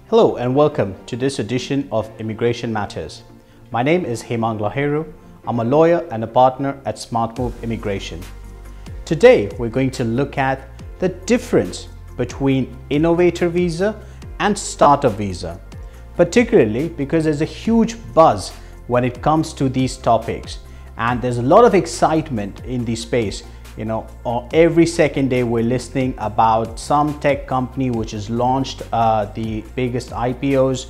Hello and welcome to this edition of Immigration Matters. My name is Hemang Laheru. I'm a lawyer and a partner at Smart Move Immigration. Today we're going to look at the difference between Innovator Visa and Startup Visa, particularly because there's a huge buzz when it comes to these topics and there's a lot of excitement in the space. You know, every second day we're listening about some tech company which has launched the biggest IPOs.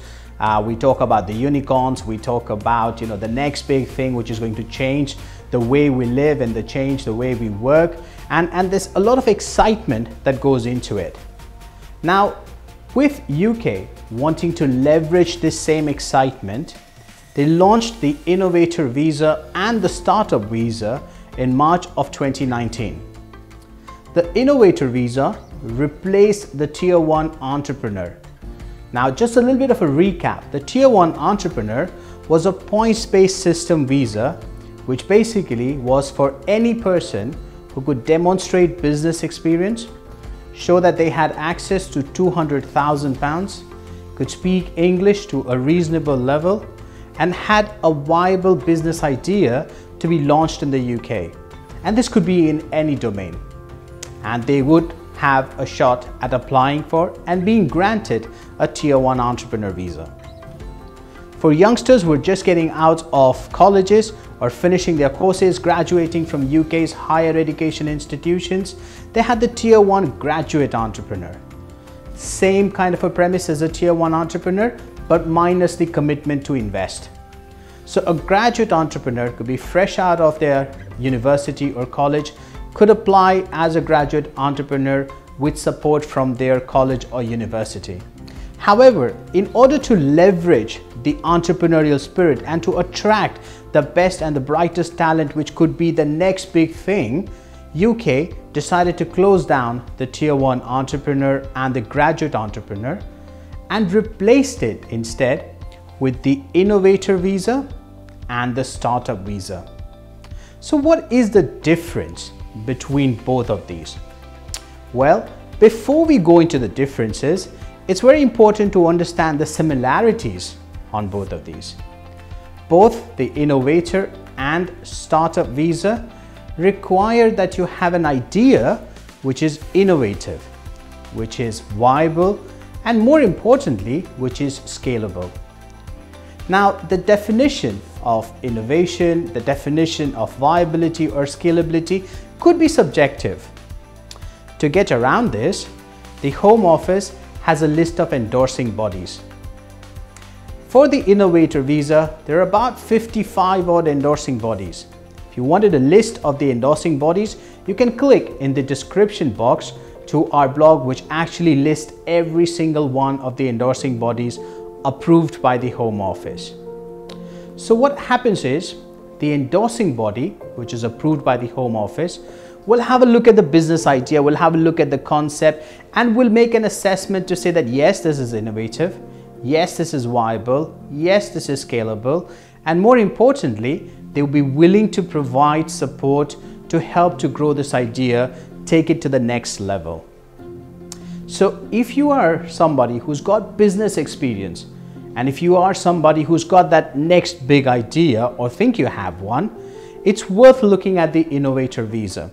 We talk about the unicorns. We talk about, you know, the next big thing which is going to change the way we live and change the way we work. And there's a lot of excitement that goes into it. Now, with UK wanting to leverage this same excitement, they launched the Innovator Visa and the Startup Visa in March of 2019. The Innovator Visa replaced the Tier 1 Entrepreneur. Now, just a little bit of a recap. The Tier 1 Entrepreneur was a points-based system visa, which basically was for any person who could demonstrate business experience, show that they had access to £200,000, could speak English to a reasonable level, and had a viable business idea to be launched in the UK. And this could be in any domain. And they would have a shot at applying for and being granted a Tier 1 Entrepreneur Visa. For youngsters who are just getting out of colleges or finishing their courses, graduating from UK's higher education institutions, they had the Tier 1 Graduate Entrepreneur. Same kind of a premise as a Tier 1 Entrepreneur, but minus the commitment to invest. So a graduate entrepreneur could be fresh out of their university or college, could apply as a graduate entrepreneur with support from their college or university. However, in order to leverage the entrepreneurial spirit and to attract the best and the brightest talent, which could be the next big thing, UK decided to close down the Tier 1 Entrepreneur and the Graduate Entrepreneur and replaced it instead with the Innovator Visa and the Startup Visa. So what is the difference between both of these? Well, before we go into the differences, it's very important to understand the similarities on both of these. Both the Innovator and Startup Visa require that you have an idea which is innovative, which is viable, and more importantly, which is scalable. Now, the definition of innovation, the definition of viability or scalability could be subjective. To get around this, the Home Office has a list of endorsing bodies. For the Innovator Visa, there are about 55 odd endorsing bodies. If you wanted a list of the endorsing bodies, you can click in the description box to our blog, which actually lists every single one of the endorsing bodies approved by the Home Office. So what happens is the endorsing body, which is approved by the Home Office, will have a look at the business idea, will have a look at the concept, and will make an assessment to say that yes, this is innovative, yes, this is viable, yes, this is scalable, and more importantly, they will be willing to provide support to help to grow this idea, take it to the next level. So if you are somebody who's got business experience, and if you are somebody who's got that next big idea or think you have one, it's worth looking at the Innovator Visa.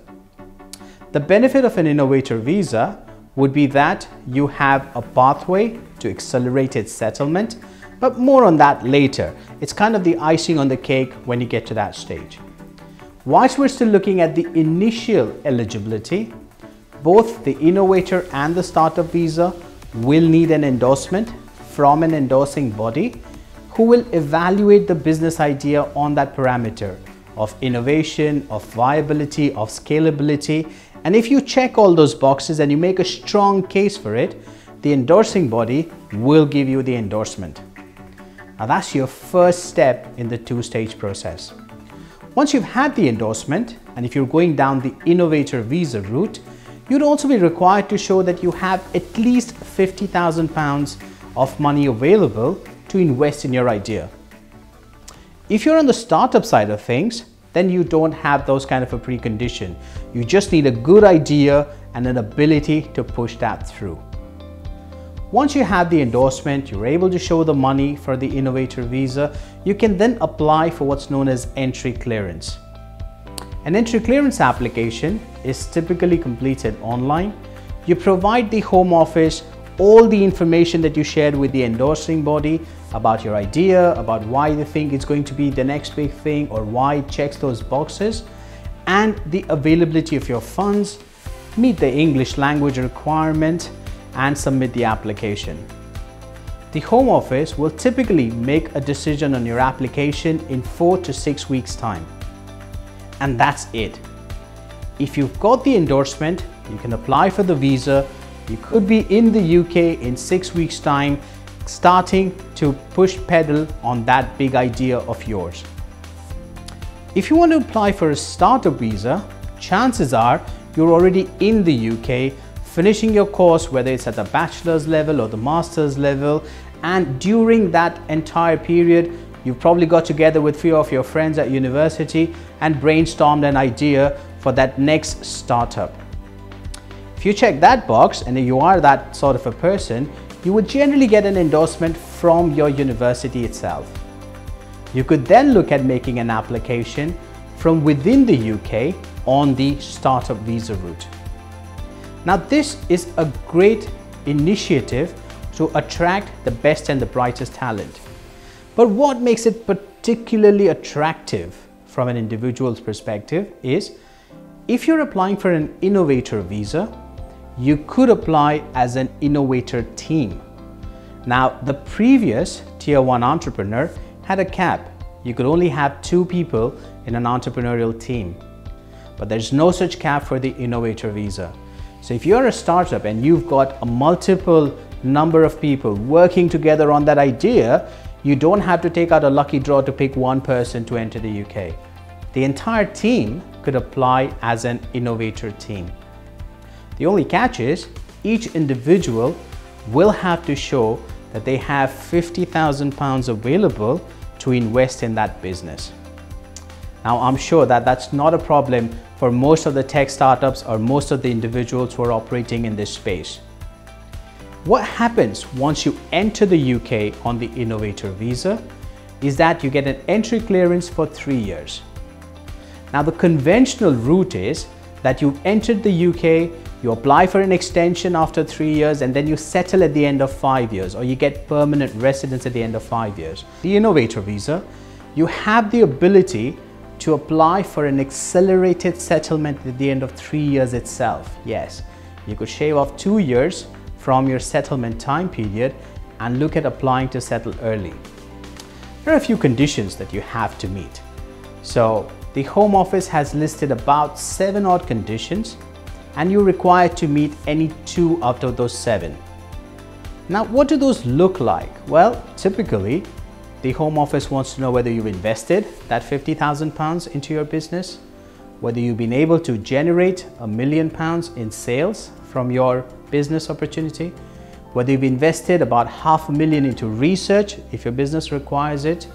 The benefit of an Innovator Visa would be that you have a pathway to accelerated settlement, but more on that later. It's kind of the icing on the cake when you get to that stage. Whilst we're still looking at the initial eligibility, both the Innovator and the Startup Visa will need an endorsement from an endorsing body who will evaluate the business idea on that parameter of innovation, of viability, of scalability. And if you check all those boxes and you make a strong case for it, the endorsing body will give you the endorsement. Now that's your first step in the two-stage process. Once you've had the endorsement, and if you're going down the Innovator Visa route, you'd also be required to show that you have at least £50,000 of money available to invest in your idea. If you're on the startup side of things, then you don't have those kind of a precondition. You just need a good idea and an ability to push that through. Once you have the endorsement, you're able to show the money for the innovator visa, you can then apply for what's known as entry clearance. An entry clearance application is typically completed online. You provide the Home Office all the information that you shared with the endorsing body about your idea, about why you think it's going to be the next big thing or why it checks those boxes, and the availability of your funds, meet the English language requirement, and submit the application. The Home Office will typically make a decision on your application in 4 to 6 weeks' time. And that's it. If you've got the endorsement, you can apply for the visa. You could be in the UK in 6 weeks' time, starting to push pedal on that big idea of yours. If you want to apply for a startup visa, chances are you're already in the UK, finishing your course, whether it's at the bachelor's level or the master's level, and during that entire period, you've probably got together with a few of your friends at university and brainstormed an idea for that next startup. If you check that box and you are that sort of a person, you would generally get an endorsement from your university itself. You could then look at making an application from within the UK on the startup visa route. Now, this is a great initiative to attract the best and the brightest talent. But what makes it particularly attractive from an individual's perspective is, if you're applying for an innovator visa, you could apply as an innovator team. Now, the previous Tier 1 entrepreneur had a cap. You could only have 2 people in an entrepreneurial team. But there's no such cap for the innovator visa. So if you're a startup and you've got a multiple number of people working together on that idea, you don't have to take out a lucky draw to pick one person to enter the UK. The entire team could apply as an innovator team. The only catch is each individual will have to show that they have £50,000 available to invest in that business. Now, I'm sure that that's not a problem for most of the tech startups or most of the individuals who are operating in this space. What happens once you enter the UK on the innovator visa is that you get an entry clearance for 3 years. Now, the conventional route is that you've entered the UK, you apply for an extension after 3 years, and then you settle at the end of 5 years, or you get permanent residence at the end of 5 years. The innovator visa, you have the ability to apply for an accelerated settlement at the end of 3 years itself. Yes, you could shave off 2 years from your settlement time period and look at applying to settle early. There are a few conditions that you have to meet. So the Home Office has listed about 7 odd conditions, and you're required to meet any 2 out of those 7. Now, what do those look like? Well, typically, the Home Office wants to know whether you've invested that £50,000 into your business, whether you've been able to generate £1 million in sales from your business opportunity, whether you've invested about £500,000 into research if your business requires it,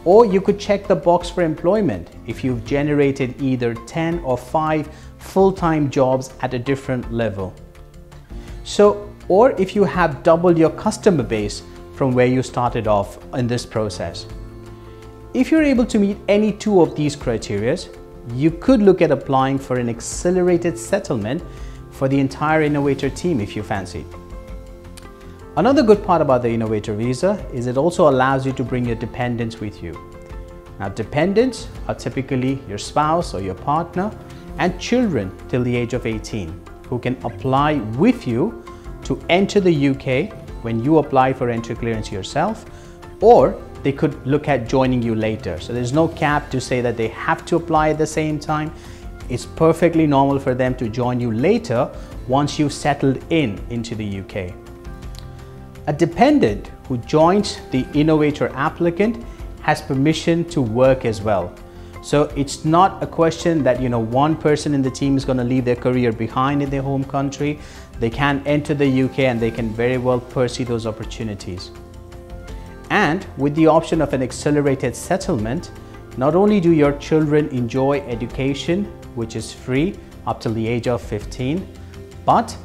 or you could check the box for employment if you've generated either 10 or 5 full-time jobs at a different level. So, or if you have doubled your customer base from where you started off in this process. If you're able to meet any 2 of these criteria, you could look at applying for an accelerated settlement for the entire innovator team if you fancy. Another good part about the innovator visa is it also allows you to bring your dependents with you. Now, dependents are typically your spouse or your partner and children till the age of 18 who can apply with you to enter the UK when you apply for entry clearance yourself, or they could look at joining you later. So there's no cap to say that they have to apply at the same time. It's perfectly normal for them to join you later once you've settled into the UK. A dependent who joins the innovator applicant has permission to work as well. So it's not a question that, one person in the team is going to leave their career behind in their home country. They can enter the UK and they can very well pursue those opportunities. And with the option of an accelerated settlement, not only do your children enjoy education, which is free up till the age of 15, but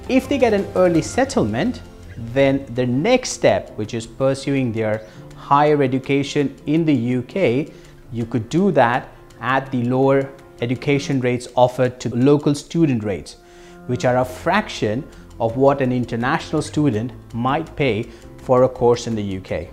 if they get an early settlement, then the next step, which is pursuing their higher education in the UK, you could do that at the lower education rates offered to local student rates, which are a fraction of what an international student might pay for a course in the UK.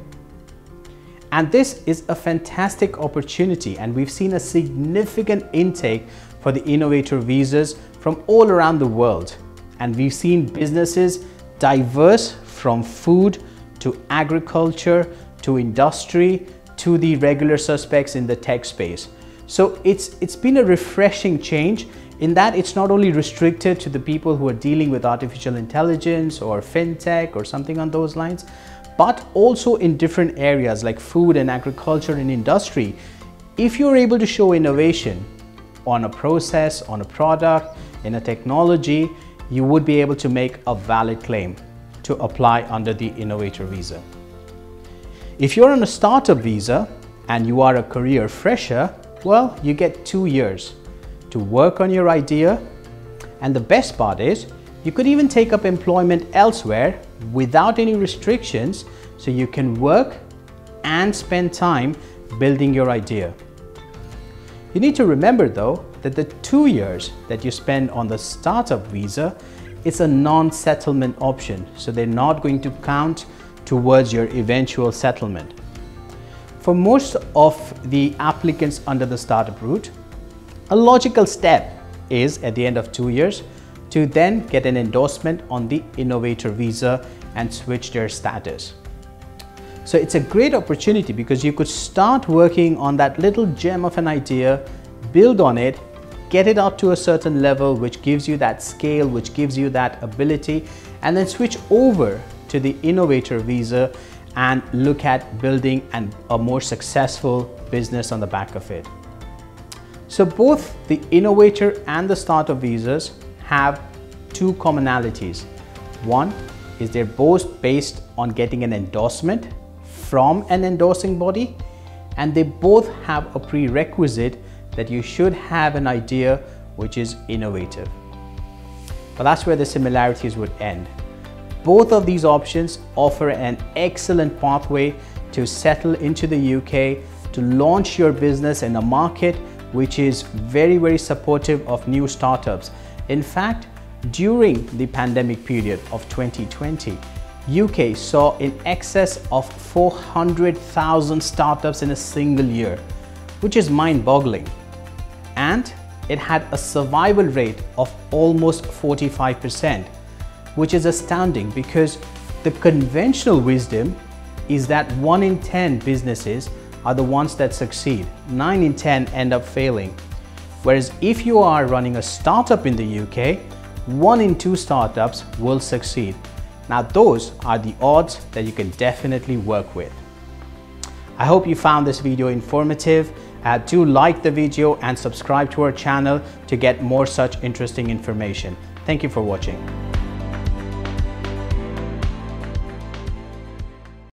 And this is a fantastic opportunity, and we've seen a significant intake for the Innovator visas from all around the world. And we've seen businesses diverse from food to agriculture to industry to the regular suspects in the tech space. So it's been a refreshing change in that it's not only restricted to the people who are dealing with artificial intelligence or fintech or something on those lines, but also in different areas like food and agriculture and industry. If you're able to show innovation on a process, on a product, in a technology, you would be able to make a valid claim to apply under the Innovator visa. If you're on a startup visa and you are a career fresher, well, you get 2 years to work on your idea. And the best part is, you could even take up employment elsewhere without any restrictions, so you can work and spend time building your idea. You need to remember though that the 2 years that you spend on the startup visa, it's a non-settlement option, so they're not going to count towards your eventual settlement. For most of the applicants under the startup route, a logical step is at the end of 2 years to then get an endorsement on the Innovator visa and switch their status. So it's a great opportunity because you could start working on that little gem of an idea, build on it, get it up to a certain level which gives you that scale, which gives you that ability, and then switch over to the Innovator visa and look at building a more successful business on the back of it. So both the Innovator and the startup visas have two commonalities. One is they're both based on getting an endorsement from an endorsing body, and they both have a prerequisite that you should have an idea which is innovative. But that's where the similarities would end. Both of these options offer an excellent pathway to settle into the UK, to launch your business in a market which is very, very supportive of new startups. In fact, during the pandemic period of 2020, UK saw in excess of 400,000 startups in a single year, which is mind-boggling. And it had a survival rate of almost 45%, which is astounding because the conventional wisdom is that 1 in 10 businesses are the ones that succeed. 9 in 10 end up failing. Whereas if you are running a startup in the UK, 1 in 2 startups will succeed. Now those are the odds that you can definitely work with. I hope you found this video informative. Do like the video and subscribe to our channel to get more such interesting information. Thank you for watching.